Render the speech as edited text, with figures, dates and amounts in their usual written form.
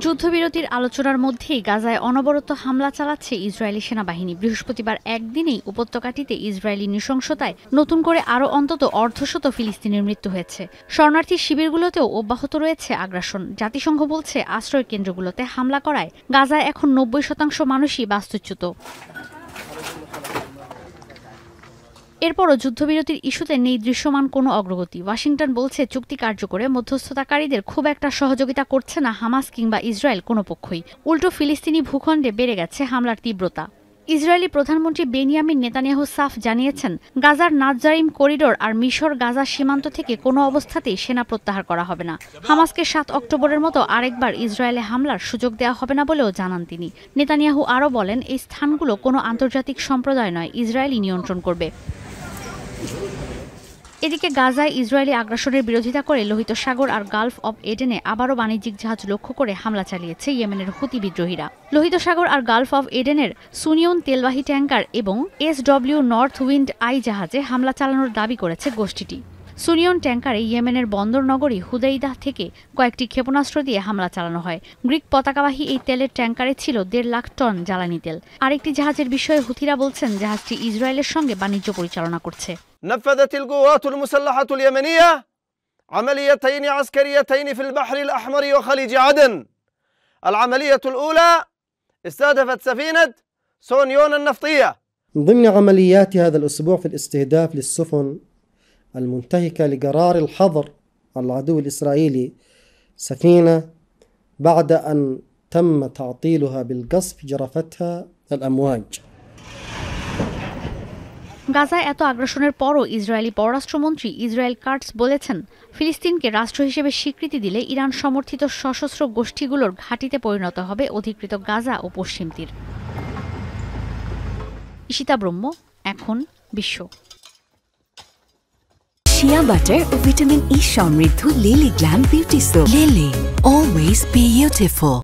যুদ্ধবিরতির আলোচনার মধ্যেই গাজায় অনবরত হামলা চালাচ্ছে ইসরায়েলি সেনাবাহিনী। বৃহস্পতিবার একদিনেই উপত্যকাটিতে ইসরায়েলি নৃশংসতায় নতুন করে আরও অন্তত অর্ধশত ফিলিস্তিনির মৃত্যু হয়েছে। শরণার্থী শিবিরগুলোতেও অব্যাহত রয়েছে আগ্রাসন। জাতিসংঘ বলছে আশ্রয় কেন্দ্রগুলোতে হামলা করায় গাজায় এখন ৯০% মানুষই বাস্তুচ্যুত। এরপরও যুদ্ধবিরতির ইস্যুতে নেই দৃশ্যমান কোনো অগ্রগতি। ওয়াশিংটন বলছে চুক্তি কার্যকরে মধ্যস্থতাকারীদের খুব একটা সহযোগিতা করছে না হামাস কিংবা ইসরায়েল কোনো পক্ষই। উল্টো ফিলিস্তিনি ভূখণ্ডে বেড়ে গেছে হামলার তীব্রতা। ইসরায়েলি প্রধানমন্ত্রী বেনিয়ামিন নেতানিয়াহু সাফ জানিয়েছেন, গাজার নাতজারিম করিডোর আর মিশর গাজা সীমান্ত থেকে কোনো অবস্থাতেই সেনা প্রত্যাহার করা হবে না। হামাসকে ৭ অক্টোবরের মতো আরেকবার ইসরায়েলে হামলার সুযোগ দেওয়া হবে না বলেও জানান তিনি। নেতানিয়াহু আরও বলেন, এই স্থানগুলো কোনো আন্তর্জাতিক সম্প্রদায় নয়, ইসরায়েলই নিয়ন্ত্রণ করবে। এদিকে গাজায় ইসরায়েলি আগ্রাসনের বিরোধিতা করে লোহিত সাগর আর গালফ অব এডেনে আবারও বাণিজ্যিক জাহাজ লক্ষ্য করে হামলা চালিয়েছে ইয়েমেনের হুতি বিদ্রোহীরা। লোহিত সাগর আর গালফ অব এডেনের সুনিয়ন তেলবাহী ট্যাঙ্কার এবং SW নর্থ উইন্ড আই জাহাজে হামলা চালানোর দাবি করেছে গোষ্ঠীটি। সুনিয়ন ট্যাঙ্কারে ইয়েমেনের বন্দর নগরী হুদাইদাহ থেকে কয়েকটি ক্ষেপণাস্ত্র দিয়ে হামলা চালানো হয়। গ্রিক পতাকাবাহী এই তেলের ট্যাঙ্কারে ছিল ১.৫ লাখ টন জ্বালানি তেল। আরেকটি জাহাজের বিষয়ে হুথিরা বলছেন, জাহাজটি ইসরায়েলের সঙ্গে বাণিজ্য পরিচালনা করছে। نفذت القوات المسلحة اليمنية عمليتين عسكريتين في البحر الأحمر وخليج عدن. العملية الأولى استهدفت سفينة سونيون النفطية. من ضمن عمليات هذا الأسبوع في الاستهداف للسفن المنتهكة لقرار الحظر على العدو الإسرائيلي سفينة بعد أن تم تعطيلها بالقصف جرفتها الأمواج. গাজায় এত আগ্রাসনের পরও ইসরায়েলি পররাষ্ট্রমন্ত্রী ইসরায়েল কাটস বলেছেন, ফিলিস্তিনকে রাষ্ট্র হিসেবে স্বীকৃতি দিলে ইরান সমর্থিত সশস্ত্র গোষ্ঠীগুলোর ঘাঁটিতে পরিণত হবে অধিকৃত গাজা ও পশ্চিম তীর। ঈশিতা ব্রহ্ম, এখন বিশ্ব। শিয়া বাটার ও ভিটামিন ই সমৃদ্ধ lily glam beauty soap. Lily, always beautiful.